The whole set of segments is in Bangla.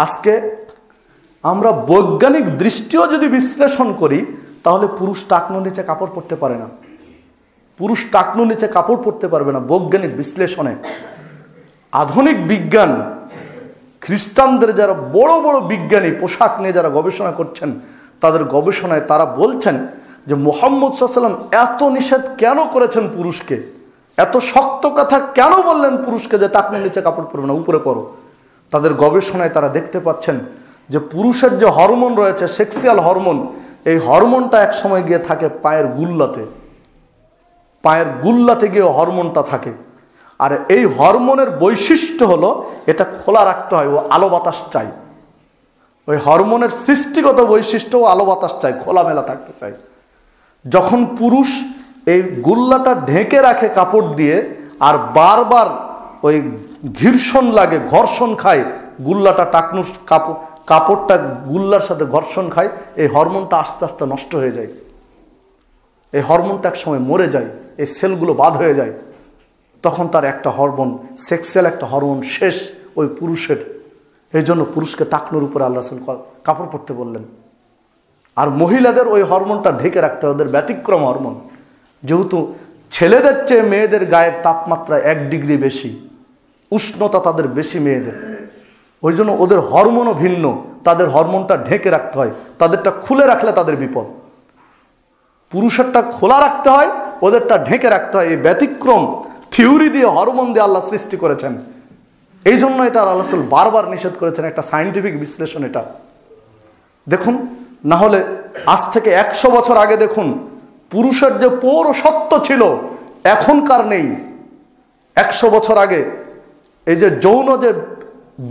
আজকে আমরা বৈজ্ঞানিক দৃষ্টিও যদি বিশ্লেষণ করি তাহলে পুরুষ টাকনুর নিচে কাপড় পরতে পারে না, পুরুষ টাকনুর নিচে কাপড় পরতে পারবে না বৈজ্ঞানিক বিশ্লেষণে। আধুনিক বিজ্ঞান, খ্রিস্টানদের যারা বড় বড় বিজ্ঞানী পোশাক নিয়ে যারা গবেষণা করছেন, তাদের গবেষণায় তারা বলছেন যে মুহাম্মদ সাল্লাল্লাহু আলাইহি ওয়াসাল্লাম এত নিষেধ কেন করেছেন পুরুষকে, এত শক্ত কথা কেন বললেন পুরুষকে যে টাকনুর নিচে কাপড় পরবে না, উপরে পরো। তাদের গবেষণায় তারা দেখতে পাচ্ছেন যে পুরুষের যে হরমোন রয়েছে, সেক্সুয়াল হরমোন, এই হরমোনটা এক সময় গিয়ে থাকে পায়ের গুল্লাতে, পায়ের গুল্লাতে গিয়ে হরমোনটা থাকে। আর এই হরমোনের বৈশিষ্ট্য হলো এটা খোলা রাখতে হয়, ও আলো বাতাস চাই। ওই হরমোনের সৃষ্টিগত বৈশিষ্ট্য ও আলো বাতাস চাই, খোলামেলা থাকতে চাই। যখন পুরুষ এই গুল্লাটা ঢেকে রাখে কাপড় দিয়ে আর বারবার ওই ঘর্ষণ লাগে, ঘর্ষণ খায়, গুল্লাটা টাকনুর কাপড়টা গুল্লার সাথে ঘর্ষণ খায়, এই হরমোনটা আস্তে আস্তে নষ্ট হয়ে যায়, এই হরমোনটা এক সময় মরে যায়, এই সেলগুলো বাদ হয়ে যায়। তখন তার একটা হরমোন, সেক্সুয়াল একটা হরমোন শেষ ওই পুরুষের। এই জন্য পুরুষকে টাকনুর উপরে আল্লাহ রাসূল কাপড় পরতে বললেন। আর মহিলাদের ওই হরমোনটা ঢেকে রাখতে হয়, ওদের ব্যতিক্রম হরমোন। যেহেতু ছেলেদের চেয়ে মেয়েদের গায়ের তাপমাত্রা 1 ডিগ্রি বেশি, উষ্ণতা তাদের বেশি মেয়েদের, ওই জন্য ওদের হরমোনও ভিন্ন, তাদের হরমোনটা ঢেকে রাখতে হয়, তাদেরটা খুলে রাখলে তাদের বিপদ। পুরুষেরটা খোলা রাখতে হয়, ওদেরটা ঢেকে রাখতে হয়। এই ব্যতিক্রম থিওরি দিয়ে, হরমোন দিয়ে আল্লাহ সৃষ্টি করেছেন। এই জন্য এটা আল্লাহ রাসূল বারবার নিষেধ করেছেন, একটা সায়েন্টিফিক বিশ্লেষণ এটা। দেখুন, না হলে আজ থেকে 100 বছর আগে দেখুন পুরুষের যে পৌরসত্ব ছিল এখনকার নেই। 100 বছর আগে এই যে যৌন যে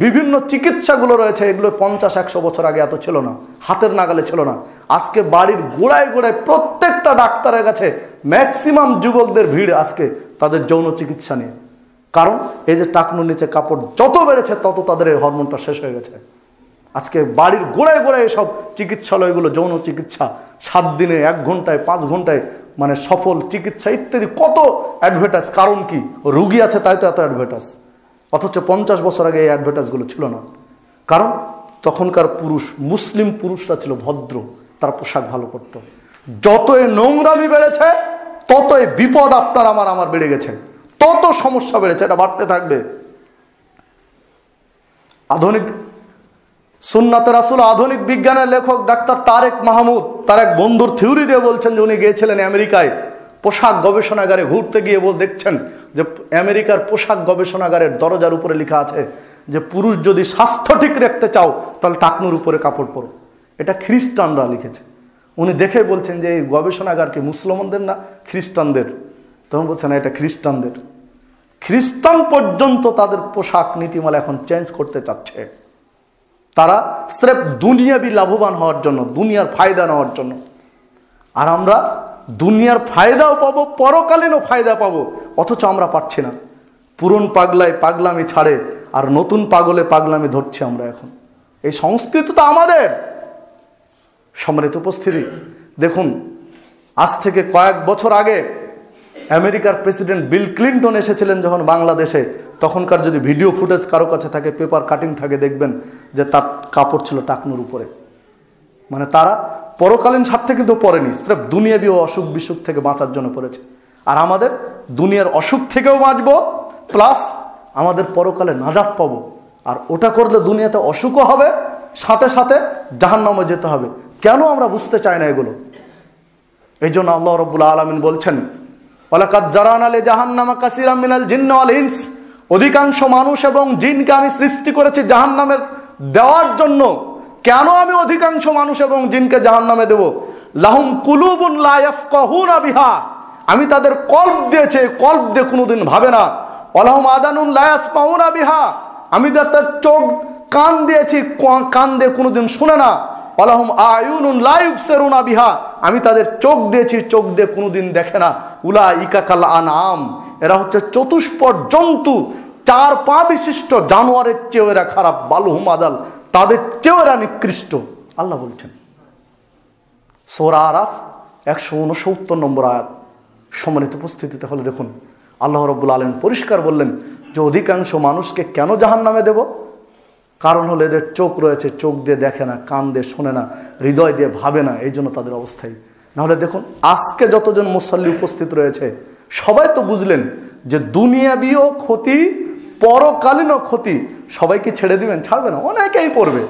বিভিন্ন চিকিৎসাগুলো রয়েছে, এগুলো 50-100 বছর আগে এত ছিল না, হাতের নাগালে ছিল না। আজকে বাড়ির গোড়ায় গোড়ায় প্রত্যেকটা ডাক্তারের কাছে ম্যাক্সিমাম যুবকদের ভিড় আজকে তাদের যৌন চিকিৎসা নিয়ে। কারণ এই যে টাকনুর নিচে কাপড় যত বেড়েছে তত তাদের এই হরমোনটা শেষ হয়ে গেছে। আজকে বাড়ির গোড়ায় গোড়ায় এসব চিকিৎসালয়গুলো, যৌন চিকিৎসা 7 দিনে, 1 ঘন্টায়, 5 ঘন্টায়, মানে সফল চিকিৎসা ইত্যাদি, কত অ্যাডভার্টাইজ। কারণ কি, রুগী আছে তাই তো এত অ্যাডভার্টাইজ। অথচ 50 বছর আগে এই অ্যাডভার্টাইজগুলো ছিল না। কারণ তখনকার পুরুষ, মুসলিম পুরুষরা ছিল ভদ্র, তারা পোশাক ভালো করত। যতই নোংরামি বেড়েছে ততই বিপদ আপনার আমার বেড়ে গেছে, তত সমস্যা বেড়েছে, এটা বাড়তে থাকবে। আধুনিক সুন্নাতে রাসূল, আধুনিক বিজ্ঞানের লেখক ডাক্তার তারেক মাহমুদ তার এক বন্ধুর থিওরি দিয়ে বলছেন যে উনি গিয়েছিলেন আমেরিকায় পোশাক গবেষণাগারে ঘুরতে গিয়ে দেখছেন যে আমেরিকার পোশাক গবেষণাগারের দরজার উপরে লেখা আছে যে পুরুষ যদি স্বাস্থ্য ঠিক রাখতে চাও তাহলে টাকনুর উপরে কাপড় পরো। এটা খ্রিস্টানরা লিখেছে। উনি দেখে বলছেন যে এই গবেষণাগার কি মুসলমানদের না খ্রিস্টানদের? তখন বলছেন এটা খ্রিস্টানদের। খ্রিস্টান পর্যন্ত তাদের পোশাক নীতিমালা এখন চেঞ্জ করতে চাচ্ছে। তারা স্রেফ দুনিয়াবি লাভবান হওয়ার জন্য, দুনিয়ার ফায়দা নেওয়ার জন্য। আর আমরা দুনিয়ার ফায়দাও পাবো, পরকালীনও ফায়দা পাবো, অথচ আমরা পাচ্ছি না। পুরন পাগলায় পাগলামি ছাড়ে আর নতুন পাগলে পাগলামি ধরছি আমরা এখন। এই সংস্কৃতি তো আমাদের। সম্মানিত উপস্থিতি, দেখুন আজ থেকে কয়েক বছর আগে আমেরিকার প্রেসিডেন্ট বিল ক্লিন্টন এসেছিলেন যখন বাংলাদেশে, তখনকার যদি ভিডিও ফুটেজ কারো কাছে থাকে, পেপার কাটিং থাকে, দেখবেন যে তার কাপড় ছিল টাকনুর উপরে। মানে তারা পরকালীন স্বার্থে কিন্তু পড়েনি, স্রেফ দুনিয়াবি ও অসুখ বিসুখ থেকে বাঁচার জন্য পড়েছে। আর আমাদের দুনিয়ার অসুখ থেকেও বাঁচবো, প্লাস আমাদের পরকালে নাজাত পাবো। আর ওটা করলে দুনিয়াতে অসুখও হবে, সাথে সাথে জাহান্নামে যেতে হবে। কেন আমরা বুঝতে চাই না এগুলো? এই জন্য আল্লাহ রাব্বুল আলামিন বলছেন, ওয়ালাকাদ জারানা লি জাহান্নামা কাসীরাম মিনাল জিন্নি ওয়াল ইনস, অধিকাংশ মানুষ এবং জিনকে আমি সৃষ্টি করেছি জাহান্নামের দেওয়ার জন্য। কেন আমি অধিকাংশ মানুষ এবং জিনকে জাহান্নামে দেব? লাহুম কুলুবুন লা ইয়াফকাহুনা বিহা, আমি তাদের কল্ব দিয়েছি, কল্ব দিয়ে কোনোদিন ভাবে না। ওয়ালাহুম আদানুন লা ইয়াসমাউনা বিহা, আমি তাদের চোখ কান দিয়েছি, কান দিয়ে কোনোদিন শুনে না। ওয়ালাহুম আয়ুনুন লা ইউবসিরুনা বিহা, আমি তাদের চোখ দিয়েছি, চোখ দিয়ে কোনোদিন দেখে না। উলাইকা কাল আনআম, এরা হচ্ছে চতুষ্পদ জন্তু, 4 পা বিশিষ্ট জানোয়ারের চেয়েও এরা খারাপ। বালহুম আদাল, তাদের চেয়েও এরা নিকৃষ্ট, আল্লাহ বলছেন। সূরা আরাফ 169 নম্বর আয়াত। সম্মানিত উপস্থিতিতে হলে দেখুন আল্লাহ রাব্বুল আলামিন পরিষ্কার বললেন যে অধিকাংশ মানুষকে কেন জাহান্নামে দেব? কারণ হলো এদের চোখ রয়েছে, চোখ দিয়ে দেখে না, কান দিয়ে শোনে না, হৃদয় দিয়ে ভাবে না, এই জন্য তাদের অবস্থাই। নাহলে দেখুন আজকে যতজন মুসল্লি উপস্থিত রয়েছে সবাই তো বুঝলেন যে দুনিয়াবিও ক্ষতি, পরকালীনও ক্ষতি। সবাই কি ছেড়ে দিবেন? ছাড়বে না, অনেকেই পড়বে,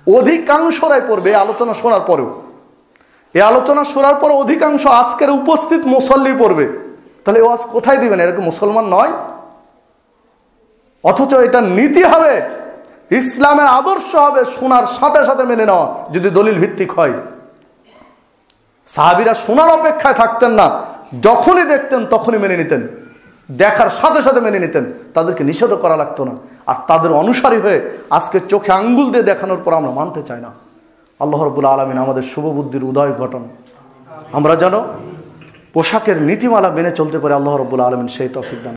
অধিকাংশরাই পড়বে এই আলোচনা শোনার পরেও। এই আলোচনা শোনার পর অধিকাংশ আজকের উপস্থিত মুসল্লি পড়বে। তাহলে ওয়াজ কোথায় দিবেন? এরকম মুসলমান নয়। অথচ এটা নীতি হবে, ইসলামের আদর্শ হবে, শোনার সাথে সাথে মেনে নেওয়া যদি দলিল ভিত্তিক হয়। সাহাবীরা শোনার অপেক্ষায় থাকতেন না, যখনই দেখতেন তখনই মেনে নিতেন, দেখার সাথে সাথে মেনে নিতেন, তাদেরকে নিষেধ করা লাগতো না। আর তাদের অনুসারী হয়ে আজকে চোখে আঙ্গুল দিয়ে দেখানোর পর আমরা মানতে চাই না। আল্লাহ রাব্বুল আলামিন আমাদের শুভ বুদ্ধির উদয় ঘটান, আমরা যেন পোশাকের নীতিমালা মেনে চলতে পারি। আল্লাহ রাব্বুল আলামিন সেই তৌফিক দান।